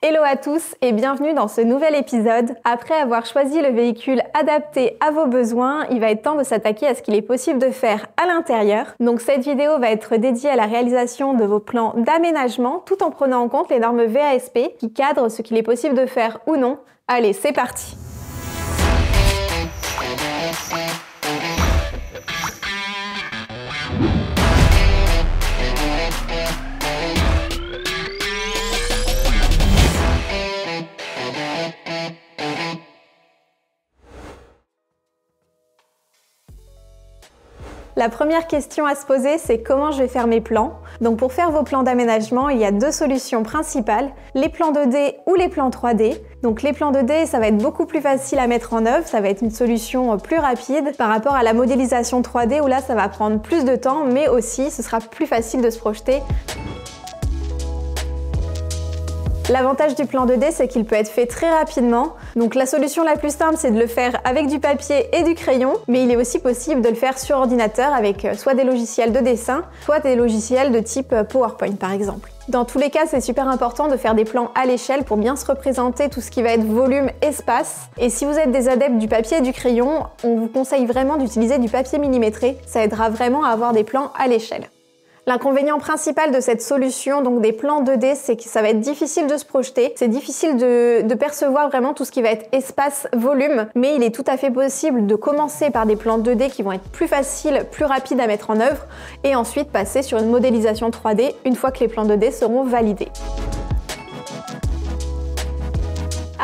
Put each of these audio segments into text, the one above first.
Hello à tous et bienvenue dans ce nouvel épisode. Après avoir choisi le véhicule adapté à vos besoins, il va être temps de s'attaquer à ce qu'il est possible de faire à l'intérieur. Donc cette vidéo va être dédiée à la réalisation de vos plans d'aménagement tout en prenant en compte les normes VASP qui cadrent ce qu'il est possible de faire ou non. Allez, c'est parti! La première question à se poser, c'est comment je vais faire mes plans. Donc pour faire vos plans d'aménagement, il y a deux solutions principales, les plans 2D ou les plans 3D. Donc les plans 2D, ça va être beaucoup plus facile à mettre en œuvre, ça va être une solution plus rapide par rapport à la modélisation 3D où là ça va prendre plus de temps, mais aussi ce sera plus facile de se projeter. L'avantage du plan 2D, c'est qu'il peut être fait très rapidement. Donc la solution la plus simple, c'est de le faire avec du papier et du crayon, mais il est aussi possible de le faire sur ordinateur avec soit des logiciels de dessin, soit des logiciels de type PowerPoint par exemple. Dans tous les cas, c'est super important de faire des plans à l'échelle pour bien se représenter tout ce qui va être volume, espace. Et si vous êtes des adeptes du papier et du crayon, on vous conseille vraiment d'utiliser du papier millimétré. Ça aidera vraiment à avoir des plans à l'échelle. L'inconvénient principal de cette solution, donc des plans 2D, c'est que ça va être difficile de se projeter. C'est difficile de percevoir vraiment tout ce qui va être espace, volume, mais il est tout à fait possible de commencer par des plans 2D qui vont être plus faciles, plus rapides à mettre en œuvre, et ensuite passer sur une modélisation 3D une fois que les plans 2D seront validés.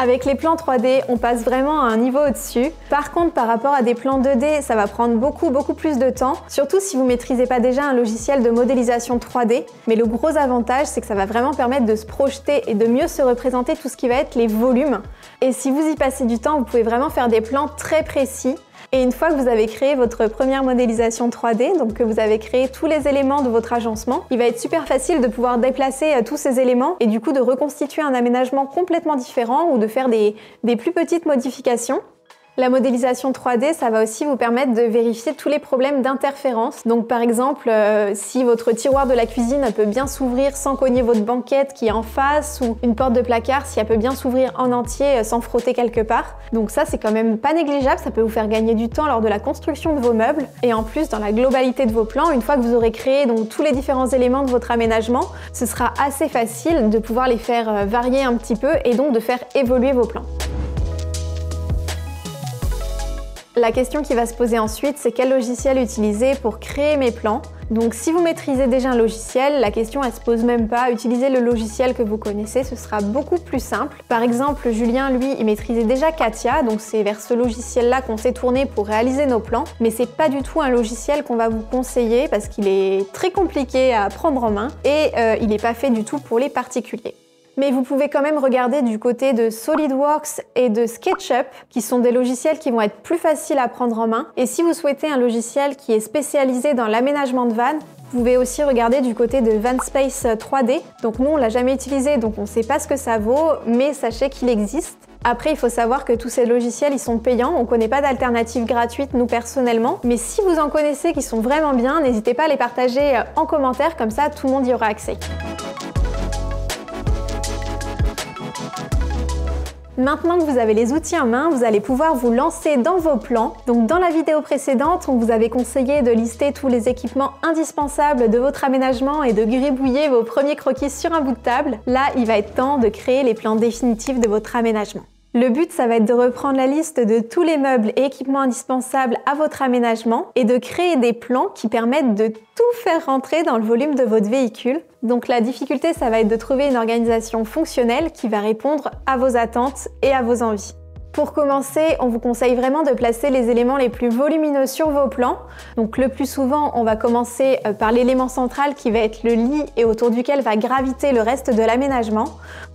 Avec les plans 3D, on passe vraiment à un niveau au-dessus. Par contre, par rapport à des plans 2D, ça va prendre beaucoup plus de temps, surtout si vous ne maîtrisez pas déjà un logiciel de modélisation 3D. Mais le gros avantage, c'est que ça va vraiment permettre de se projeter et de mieux se représenter tout ce qui va être les volumes. Et si vous y passez du temps, vous pouvez vraiment faire des plans très précis. Et une fois que vous avez créé votre première modélisation 3D, donc que vous avez créé tous les éléments de votre agencement, il va être super facile de pouvoir déplacer tous ces éléments et du coup de reconstituer un aménagement complètement différent ou de faire des plus petites modifications. La modélisation 3D, ça va aussi vous permettre de vérifier tous les problèmes d'interférence. Donc par exemple, si votre tiroir de la cuisine peut bien s'ouvrir sans cogner votre banquette qui est en face ou une porte de placard, si elle peut bien s'ouvrir en entier sans frotter quelque part. Donc ça, c'est quand même pas négligeable, ça peut vous faire gagner du temps lors de la construction de vos meubles. Et en plus, dans la globalité de vos plans, une fois que vous aurez créé donc tous les différents éléments de votre aménagement, ce sera assez facile de pouvoir les faire varier un petit peu et donc de faire évoluer vos plans. La question qui va se poser ensuite, c'est quel logiciel utiliser pour créer mes plans. Donc si vous maîtrisez déjà un logiciel, la question elle se pose même pas. Utilisez le logiciel que vous connaissez, ce sera beaucoup plus simple. Par exemple, Julien, lui, il maîtrisait déjà CATIA, donc c'est vers ce logiciel-là qu'on s'est tourné pour réaliser nos plans. Mais c'est pas du tout un logiciel qu'on va vous conseiller parce qu'il est très compliqué à prendre en main et il n'est pas fait du tout pour les particuliers. Mais vous pouvez quand même regarder du côté de SolidWorks et de SketchUp, qui sont des logiciels qui vont être plus faciles à prendre en main. Et si vous souhaitez un logiciel qui est spécialisé dans l'aménagement de vannes, vous pouvez aussi regarder du côté de Vanspace 3D. Donc nous, on l'a jamais utilisé, donc on ne sait pas ce que ça vaut, mais sachez qu'il existe. Après, il faut savoir que tous ces logiciels, ils sont payants. On ne connaît pas d'alternative gratuite, nous personnellement. Mais si vous en connaissez qui sont vraiment bien, n'hésitez pas à les partager en commentaire, comme ça tout le monde y aura accès. Maintenant que vous avez les outils en main, vous allez pouvoir vous lancer dans vos plans. Donc dans la vidéo précédente, on vous avait conseillé de lister tous les équipements indispensables de votre aménagement et de gribouiller vos premiers croquis sur un bout de table. Là, il va être temps de créer les plans définitifs de votre aménagement. Le but, ça va être de reprendre la liste de tous les meubles et équipements indispensables à votre aménagement et de créer des plans qui permettent de tout faire rentrer dans le volume de votre véhicule. Donc la difficulté, ça va être de trouver une organisation fonctionnelle qui va répondre à vos attentes et à vos envies. Pour commencer, on vous conseille vraiment de placer les éléments les plus volumineux sur vos plans. Donc le plus souvent, on va commencer par l'élément central qui va être le lit et autour duquel va graviter le reste de l'aménagement.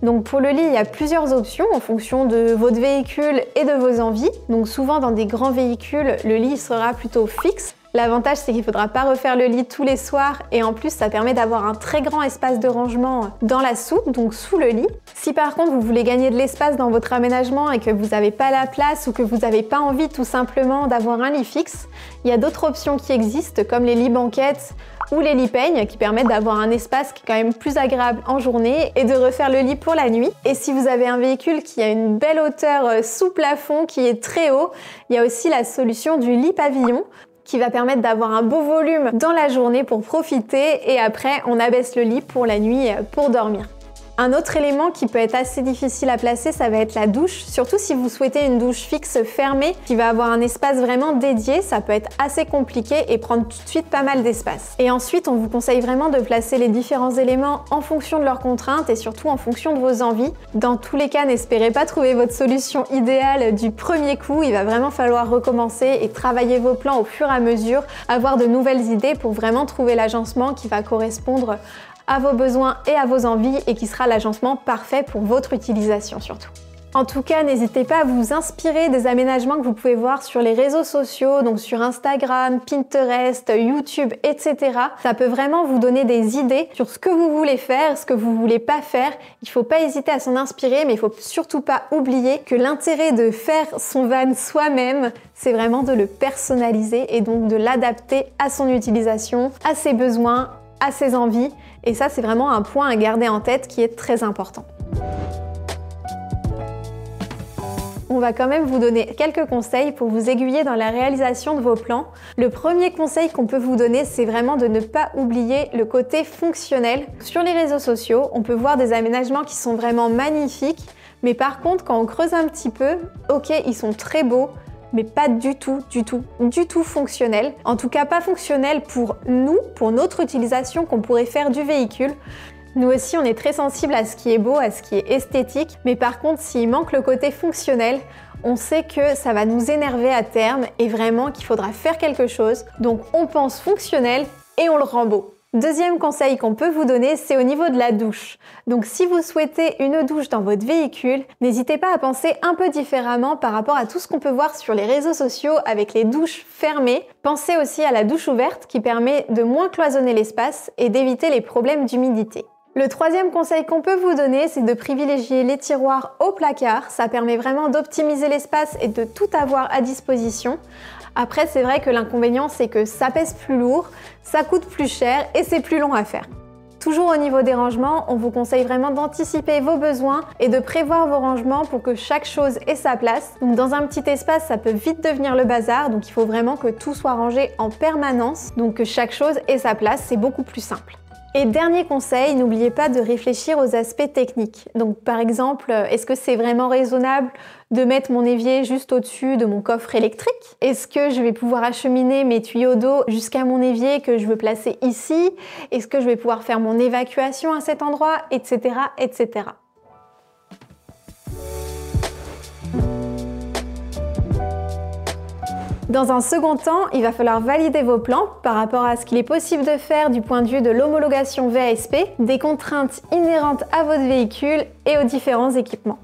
Donc pour le lit, il y a plusieurs options en fonction de votre véhicule et de vos envies. Donc souvent dans des grands véhicules, le lit sera plutôt fixe. L'avantage, c'est qu'il ne faudra pas refaire le lit tous les soirs et en plus, ça permet d'avoir un très grand espace de rangement dans la soupe, donc sous le lit. Si par contre, vous voulez gagner de l'espace dans votre aménagement et que vous n'avez pas la place ou que vous n'avez pas envie tout simplement d'avoir un lit fixe, il y a d'autres options qui existent comme les lits banquettes ou les lits peignes qui permettent d'avoir un espace qui est quand même plus agréable en journée et de refaire le lit pour la nuit. Et si vous avez un véhicule qui a une belle hauteur sous plafond, qui est très haut, il y a aussi la solution du lit pavillon qui va permettre d'avoir un beau volume dans la journée pour profiter et après on abaisse le lit pour la nuit pour dormir. Un autre élément qui peut être assez difficile à placer, ça va être la douche, surtout si vous souhaitez une douche fixe fermée qui va avoir un espace vraiment dédié, ça peut être assez compliqué et prendre tout de suite pas mal d'espace. Et ensuite, on vous conseille vraiment de placer les différents éléments en fonction de leurs contraintes et surtout en fonction de vos envies. Dans tous les cas, n'espérez pas trouver votre solution idéale du premier coup, il va vraiment falloir recommencer et travailler vos plans au fur et à mesure, avoir de nouvelles idées pour vraiment trouver l'agencement qui va correspondre à vos besoins et à vos envies et qui sera l'agencement parfait pour votre utilisation surtout. En tout cas, n'hésitez pas à vous inspirer des aménagements que vous pouvez voir sur les réseaux sociaux, donc sur Instagram, Pinterest, YouTube, etc. Ça peut vraiment vous donner des idées sur ce que vous voulez faire, ce que vous voulez pas faire. Il faut pas hésiter à s'en inspirer, mais il faut surtout pas oublier que l'intérêt de faire son van soi-même, c'est vraiment de le personnaliser et donc de l'adapter à son utilisation, à ses besoins, à ses envies. Et ça, c'est vraiment un point à garder en tête qui est très important. On va quand même vous donner quelques conseils pour vous aiguiller dans la réalisation de vos plans. Le premier conseil qu'on peut vous donner, c'est vraiment de ne pas oublier le côté fonctionnel. Sur les réseaux sociaux, on peut voir des aménagements qui sont vraiment magnifiques, mais par contre, quand on creuse un petit peu, ok, ils sont très beaux, mais pas du tout fonctionnel. En tout cas, pas fonctionnel pour nous, pour notre utilisation qu'on pourrait faire du véhicule. Nous aussi, on est très sensible à ce qui est beau, à ce qui est esthétique, mais par contre, s'il manque le côté fonctionnel, on sait que ça va nous énerver à terme et vraiment qu'il faudra faire quelque chose. Donc, on pense fonctionnel et on le rend beau. Deuxième conseil qu'on peut vous donner, c'est au niveau de la douche. Donc si vous souhaitez une douche dans votre véhicule, n'hésitez pas à penser un peu différemment par rapport à tout ce qu'on peut voir sur les réseaux sociaux avec les douches fermées. Pensez aussi à la douche ouverte qui permet de moins cloisonner l'espace et d'éviter les problèmes d'humidité. Le troisième conseil qu'on peut vous donner, c'est de privilégier les tiroirs au placard. Ça permet vraiment d'optimiser l'espace et de tout avoir à disposition. Après, c'est vrai que l'inconvénient, c'est que ça pèse plus lourd, ça coûte plus cher et c'est plus long à faire. Toujours au niveau des rangements, on vous conseille vraiment d'anticiper vos besoins et de prévoir vos rangements pour que chaque chose ait sa place. Donc dans un petit espace, ça peut vite devenir le bazar, donc il faut vraiment que tout soit rangé en permanence, donc que chaque chose ait sa place, c'est beaucoup plus simple. Et dernier conseil, n'oubliez pas de réfléchir aux aspects techniques. Donc par exemple, est-ce que c'est vraiment raisonnable de mettre mon évier juste au-dessus de mon coffre électrique? Est-ce que je vais pouvoir acheminer mes tuyaux d'eau jusqu'à mon évier que je veux placer ici? Est-ce que je vais pouvoir faire mon évacuation à cet endroit? Etc. etc. Dans un second temps, il va falloir valider vos plans par rapport à ce qu'il est possible de faire du point de vue de l'homologation VASP, des contraintes inhérentes à votre véhicule et aux différents équipements.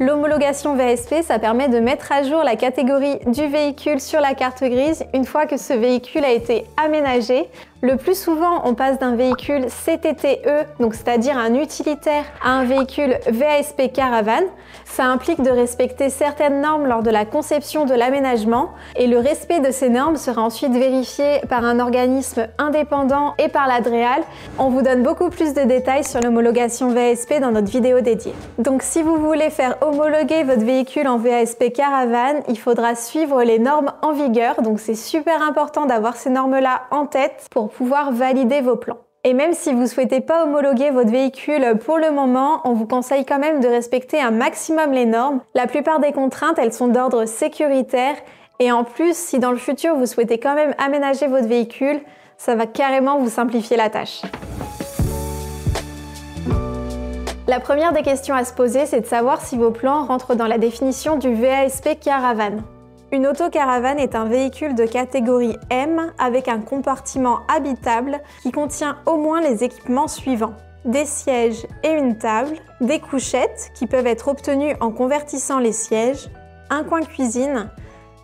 L'homologation VASP, ça permet de mettre à jour la catégorie du véhicule sur la carte grise une fois que ce véhicule a été aménagé. Le plus souvent, on passe d'un véhicule CTTE, donc c'est-à-dire un utilitaire, à un véhicule VASP caravane. Ça implique de respecter certaines normes lors de la conception de l'aménagement et le respect de ces normes sera ensuite vérifié par un organisme indépendant et par l'Adréal. On vous donne beaucoup plus de détails sur l'homologation VASP dans notre vidéo dédiée. Donc si vous voulez faire homologuer votre véhicule en VASP caravane, il faudra suivre les normes en vigueur. Donc c'est super important d'avoir ces normes-là en tête pour pouvoir valider vos plans. Et même si vous ne souhaitez pas homologuer votre véhicule pour le moment, on vous conseille quand même de respecter un maximum les normes. La plupart des contraintes, elles sont d'ordre sécuritaire et en plus, si dans le futur vous souhaitez quand même aménager votre véhicule, ça va carrément vous simplifier la tâche. La première des questions à se poser, c'est de savoir si vos plans rentrent dans la définition du VASP caravane. Une autocaravane est un véhicule de catégorie M avec un compartiment habitable qui contient au moins les équipements suivants. Des sièges et une table, des couchettes qui peuvent être obtenues en convertissant les sièges, un coin cuisine,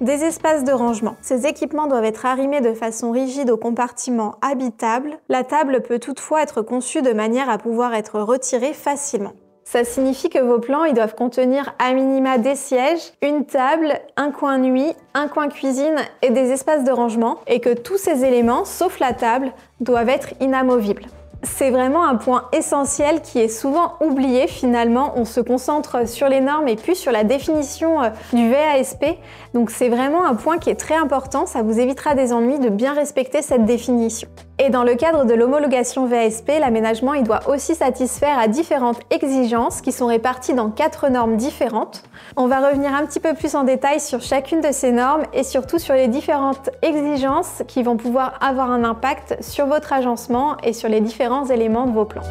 Des espaces de rangement. Ces équipements doivent être arrimés de façon rigide aux compartiments habitables. La table peut toutefois être conçue de manière à pouvoir être retirée facilement. Ça signifie que vos plans ils doivent contenir à minima des sièges, une table, un coin nuit, un coin cuisine et des espaces de rangement et que tous ces éléments, sauf la table, doivent être inamovibles. C'est vraiment un point essentiel qui est souvent oublié finalement. On se concentre sur les normes et puis sur la définition du VASP. Donc c'est vraiment un point qui est très important. Ça vous évitera des ennuis de bien respecter cette définition. Et dans le cadre de l'homologation VASP, l'aménagement il doit aussi satisfaire à différentes exigences qui sont réparties dans 4 normes différentes. On va revenir un petit peu plus en détail sur chacune de ces normes et surtout sur les différentes exigences qui vont pouvoir avoir un impact sur votre agencement et sur les différents éléments de vos plans.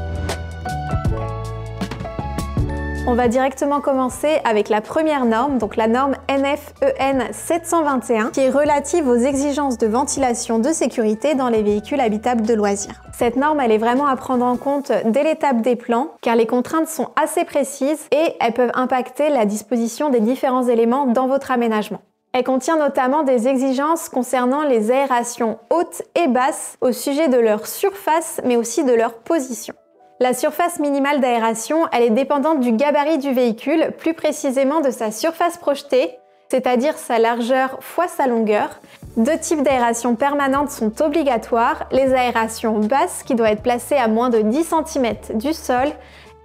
On va directement commencer avec la première norme, donc la norme NF-EN 721, qui est relative aux exigences de ventilation de sécurité dans les véhicules habitables de loisirs. Cette norme, elle est vraiment à prendre en compte dès l'étape des plans, car les contraintes sont assez précises et elles peuvent impacter la disposition des différents éléments dans votre aménagement. Elle contient notamment des exigences concernant les aérations hautes et basses au sujet de leur surface, mais aussi de leur position. La surface minimale d'aération, elle est dépendante du gabarit du véhicule, plus précisément de sa surface projetée, c'est-à-dire sa largeur fois sa longueur. 2 types d'aération permanente sont obligatoires, les aérations basses qui doivent être placées à moins de 10 cm du sol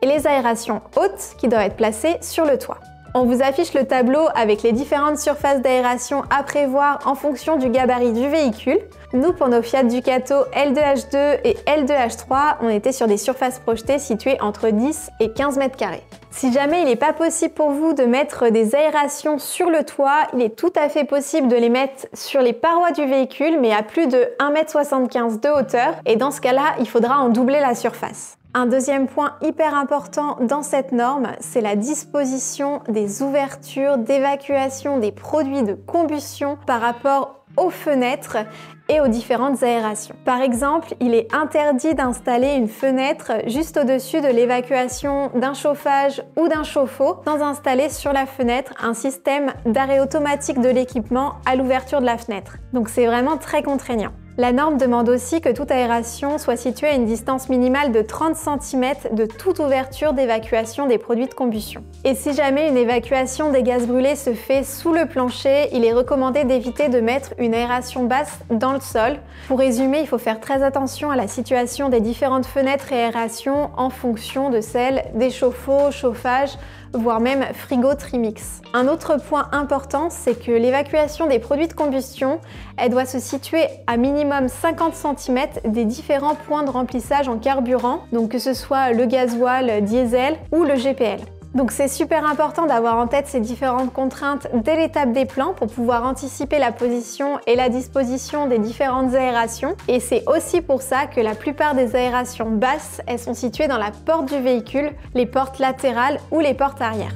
et les aérations hautes qui doivent être placées sur le toit. On vous affiche le tableau avec les différentes surfaces d'aération à prévoir en fonction du gabarit du véhicule. Nous, pour nos Fiat Ducato L2H2 et L2H3, on était sur des surfaces projetées situées entre 10 et 15 mètres carrés. Si jamais il n'est pas possible pour vous de mettre des aérations sur le toit, il est tout à fait possible de les mettre sur les parois du véhicule, mais à plus de 1,75 m de hauteur. Et dans ce cas-là, il faudra en doubler la surface. Un deuxième point hyper important dans cette norme, c'est la disposition des ouvertures d'évacuation des produits de combustion par rapport aux fenêtres et aux différentes aérations. Par exemple, il est interdit d'installer une fenêtre juste au-dessus de l'évacuation d'un chauffage ou d'un chauffe-eau sans installer sur la fenêtre un système d'arrêt automatique de l'équipement à l'ouverture de la fenêtre. Donc c'est vraiment très contraignant. La norme demande aussi que toute aération soit située à une distance minimale de 30 cm de toute ouverture d'évacuation des produits de combustion. Et si jamais une évacuation des gaz brûlés se fait sous le plancher, il est recommandé d'éviter de mettre une aération basse dans le sol. Pour résumer, il faut faire très attention à la situation des différentes fenêtres et aérations en fonction de celle des chauffe-eau, chauffage, voire même frigo trimix. Un autre point important, c'est que l'évacuation des produits de combustion, elle doit se situer à minimum 50 cm des différents points de remplissage en carburant, donc que ce soit le gasoil, diesel ou le GPL. Donc c'est super important d'avoir en tête ces différentes contraintes dès l'étape des plans pour pouvoir anticiper la position et la disposition des différentes aérations. Et c'est aussi pour ça que la plupart des aérations basses, elles sont situées dans la porte du véhicule, les portes latérales ou les portes arrière.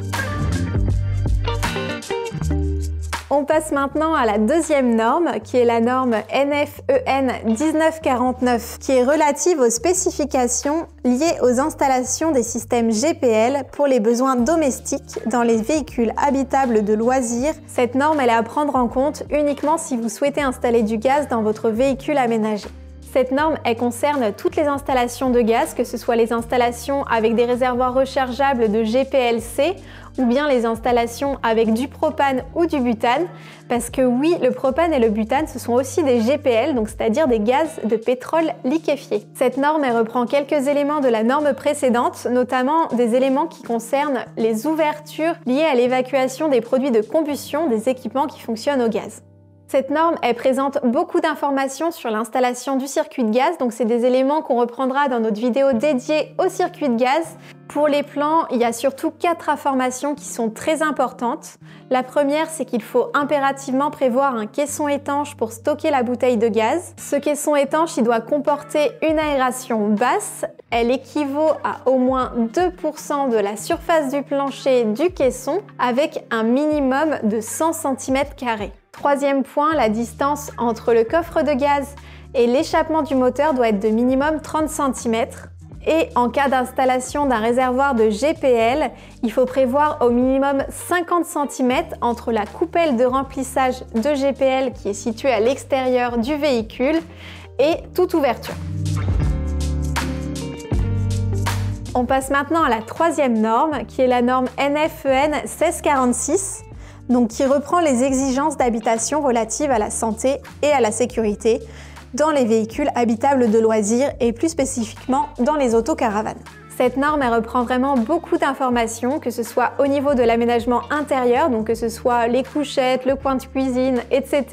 On passe maintenant à la deuxième norme, qui est la norme NF-EN 1949, qui est relative aux spécifications liées aux installations des systèmes GPL pour les besoins domestiques dans les véhicules habitables de loisirs. Cette norme, elle est à prendre en compte uniquement si vous souhaitez installer du gaz dans votre véhicule aménagé. Cette norme, elle concerne toutes les installations de gaz, que ce soit les installations avec des réservoirs rechargeables de GPLC ou bien les installations avec du propane ou du butane, parce que oui, le propane et le butane, ce sont aussi des GPL, donc c'est-à-dire des gaz de pétrole liquéfié. Cette norme, elle reprend quelques éléments de la norme précédente, notamment des éléments qui concernent les ouvertures liées à l'évacuation des produits de combustion des équipements qui fonctionnent au gaz. Cette norme, elle présente beaucoup d'informations sur l'installation du circuit de gaz, donc c'est des éléments qu'on reprendra dans notre vidéo dédiée au circuit de gaz. Pour les plans, il y a surtout 4 informations qui sont très importantes. La première, c'est qu'il faut impérativement prévoir un caisson étanche pour stocker la bouteille de gaz. Ce caisson étanche, il doit comporter une aération basse. Elle équivaut à au moins 2% de la surface du plancher du caisson avec un minimum de 100 cm². Troisième point, la distance entre le coffre de gaz et l'échappement du moteur doit être de minimum 30 cm. Et en cas d'installation d'un réservoir de GPL, il faut prévoir au minimum 50 cm entre la coupelle de remplissage de GPL qui est située à l'extérieur du véhicule et toute ouverture. On passe maintenant à la troisième norme qui est la norme NFEN 1646, donc qui reprend les exigences d'habitation relatives à la santé et à la sécurité dans les véhicules habitables de loisirs et plus spécifiquement dans les autocaravanes. Cette norme elle reprend vraiment beaucoup d'informations, que ce soit au niveau de l'aménagement intérieur, donc que ce soit les couchettes, le coin de cuisine, etc.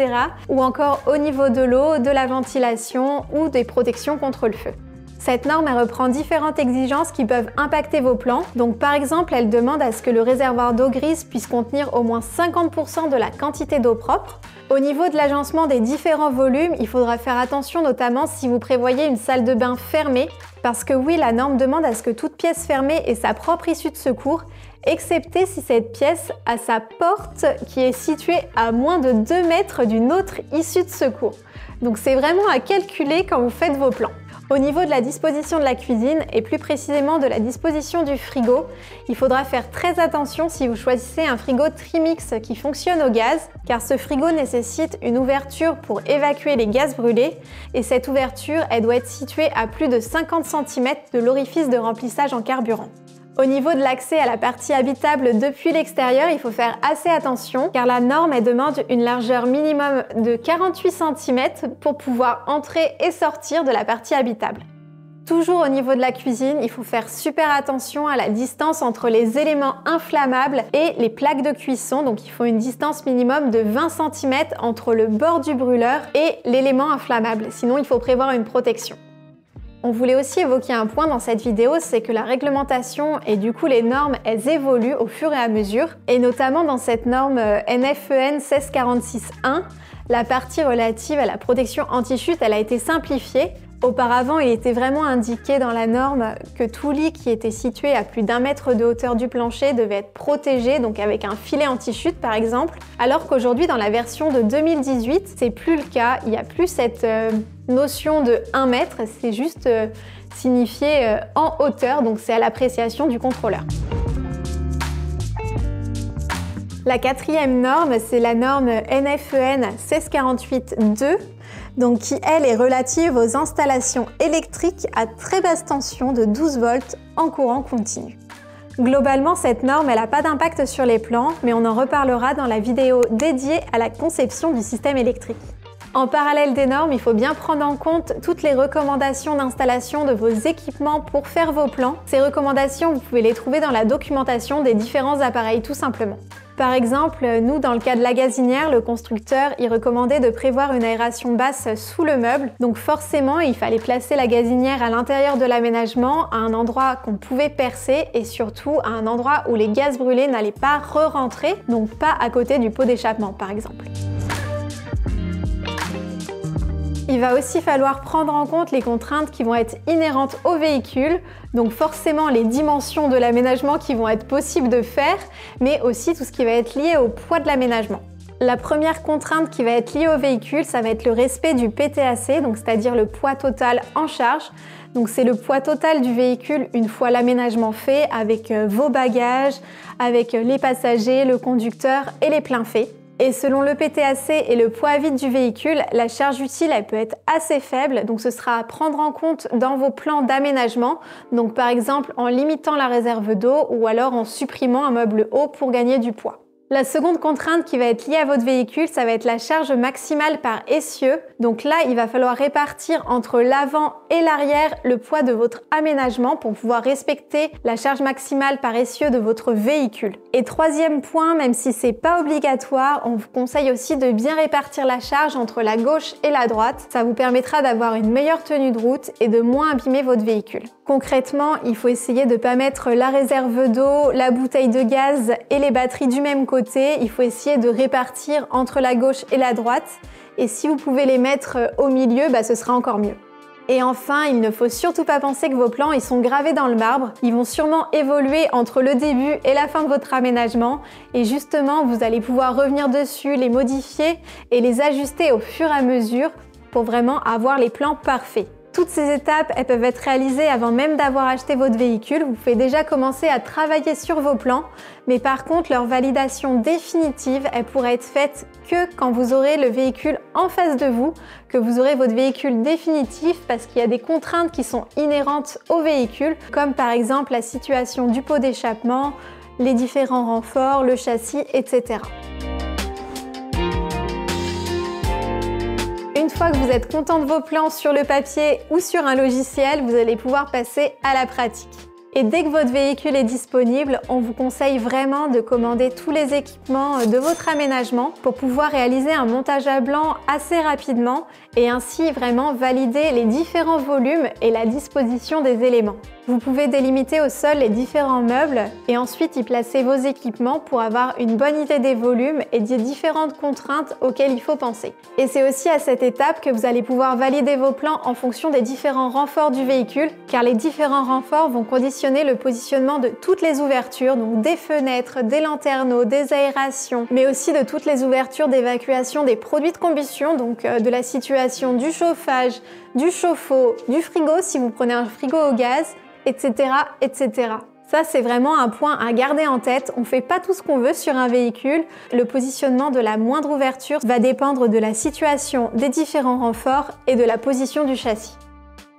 ou encore au niveau de l'eau, de la ventilation ou des protections contre le feu. Cette norme elle reprend différentes exigences qui peuvent impacter vos plans. Donc par exemple, elle demande à ce que le réservoir d'eau grise puisse contenir au moins 50% de la quantité d'eau propre. Au niveau de l'agencement des différents volumes, il faudra faire attention notamment si vous prévoyez une salle de bain fermée, parce que oui, la norme demande à ce que toute pièce fermée ait sa propre issue de secours, excepté si cette pièce a sa porte qui est située à moins de 2 mètres d'une autre issue de secours. Donc c'est vraiment à calculer quand vous faites vos plans. Au niveau de la disposition de la cuisine et plus précisément de la disposition du frigo, il faudra faire très attention si vous choisissez un frigo Trimix qui fonctionne au gaz, car ce frigo nécessite une ouverture pour évacuer les gaz brûlés et cette ouverture elle doit être située à plus de 50 cm de l'orifice de remplissage en carburant. Au niveau de l'accès à la partie habitable depuis l'extérieur, il faut faire assez attention car la norme elle demande une largeur minimum de 48 cm pour pouvoir entrer et sortir de la partie habitable. Toujours au niveau de la cuisine, il faut faire super attention à la distance entre les éléments inflammables et les plaques de cuisson. Donc il faut une distance minimum de 20 cm entre le bord du brûleur et l'élément inflammable. Sinon, il faut prévoir une protection. On voulait aussi évoquer un point dans cette vidéo, c'est que la réglementation et du coup les normes, elles évoluent au fur et à mesure. Et notamment dans cette norme NFEN 1646-1, la partie relative à la protection anti-chute, elle a été simplifiée. Auparavant, il était vraiment indiqué dans la norme que tout lit qui était situé à plus d'1 mètre de hauteur du plancher devait être protégé, donc avec un filet anti-chute par exemple, alors qu'aujourd'hui dans la version de 2018, c'est plus le cas, il n'y a plus cette notion de 1 mètre, c'est juste signifié en hauteur, donc c'est à l'appréciation du contrôleur. La quatrième norme, c'est la norme NFEN 1648-2, donc qui elle est relative aux installations électriques à très basse tension de 12 volts en courant continu. Globalement, cette norme elle n'a pas d'impact sur les plans, mais on en reparlera dans la vidéo dédiée à la conception du système électrique. En parallèle des normes, il faut bien prendre en compte toutes les recommandations d'installation de vos équipements pour faire vos plans. Ces recommandations, vous pouvez les trouver dans la documentation des différents appareils tout simplement. Par exemple, nous, dans le cas de la gazinière, le constructeur, il recommandait de prévoir une aération basse sous le meuble. Donc forcément, il fallait placer la gazinière à l'intérieur de l'aménagement, à un endroit qu'on pouvait percer et surtout à un endroit où les gaz brûlés n'allaient pas re-rentrer, donc pas à côté du pot d'échappement par exemple. Il va aussi falloir prendre en compte les contraintes qui vont être inhérentes au véhicule, donc forcément les dimensions de l'aménagement qui vont être possibles de faire, mais aussi tout ce qui va être lié au poids de l'aménagement. La première contrainte qui va être liée au véhicule, ça va être le respect du PTAC, donc c'est-à-dire le poids total en charge. Donc c'est le poids total du véhicule une fois l'aménagement fait, avec vos bagages, avec les passagers, le conducteur et les pleins faits. Et selon le PTAC et le poids à vide du véhicule, la charge utile elle peut être assez faible, donc ce sera à prendre en compte dans vos plans d'aménagement, donc par exemple en limitant la réserve d'eau ou alors en supprimant un meuble haut pour gagner du poids. La seconde contrainte qui va être liée à votre véhicule, ça va être la charge maximale par essieu. Donc là, il va falloir répartir entre l'avant et l'arrière le poids de votre aménagement pour pouvoir respecter la charge maximale par essieu de votre véhicule. Et troisième point, même si c'est pas obligatoire, on vous conseille aussi de bien répartir la charge entre la gauche et la droite. Ça vous permettra d'avoir une meilleure tenue de route et de moins abîmer votre véhicule. Concrètement, il faut essayer de ne pas mettre la réserve d'eau, la bouteille de gaz et les batteries du même côté. Il faut essayer de répartir entre la gauche et la droite. Et si vous pouvez les mettre au milieu, ce sera encore mieux. Et enfin, il ne faut surtout pas penser que vos plans ils sont gravés dans le marbre. Ils vont sûrement évoluer entre le début et la fin de votre aménagement. Et justement, vous allez pouvoir revenir dessus, les modifier et les ajuster au fur et à mesure pour vraiment avoir les plans parfaits. Toutes ces étapes, elles peuvent être réalisées avant même d'avoir acheté votre véhicule. Vous pouvez déjà commencer à travailler sur vos plans, mais par contre, leur validation définitive, elle pourrait être faite que quand vous aurez le véhicule en face de vous, que vous aurez votre véhicule définitif, parce qu'il y a des contraintes qui sont inhérentes au véhicule, comme par exemple la situation du pot d'échappement, les différents renforts, le châssis, etc. Une fois que vous êtes content de vos plans sur le papier ou sur un logiciel, vous allez pouvoir passer à la pratique. Et dès que votre véhicule est disponible, on vous conseille vraiment de commander tous les équipements de votre aménagement pour pouvoir réaliser un montage à blanc assez rapidement et ainsi vraiment valider les différents volumes et la disposition des éléments. Vous pouvez délimiter au sol les différents meubles et ensuite y placer vos équipements pour avoir une bonne idée des volumes et des différentes contraintes auxquelles il faut penser. Et c'est aussi à cette étape que vous allez pouvoir valider vos plans en fonction des différents renforts du véhicule, car les différents renforts vont conditionner le positionnement de toutes les ouvertures, donc des fenêtres, des lanterneaux, des aérations, mais aussi de toutes les ouvertures d'évacuation des produits de combustion, donc de la situation du chauffage, du chauffe-eau, du frigo si vous prenez un frigo au gaz, etc., etc. Ça, c'est vraiment un point à garder en tête. On ne fait pas tout ce qu'on veut sur un véhicule. Le positionnement de la moindre ouverture va dépendre de la situation des différents renforts et de la position du châssis.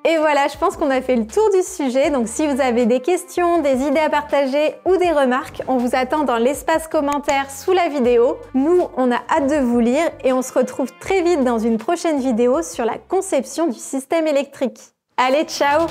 Et voilà, je pense qu'on a fait le tour du sujet. Donc si vous avez des questions, des idées à partager ou des remarques, on vous attend dans l'espace commentaire sous la vidéo. Nous, on a hâte de vous lire et on se retrouve très vite dans une prochaine vidéo sur la conception du système électrique. Allez, ciao!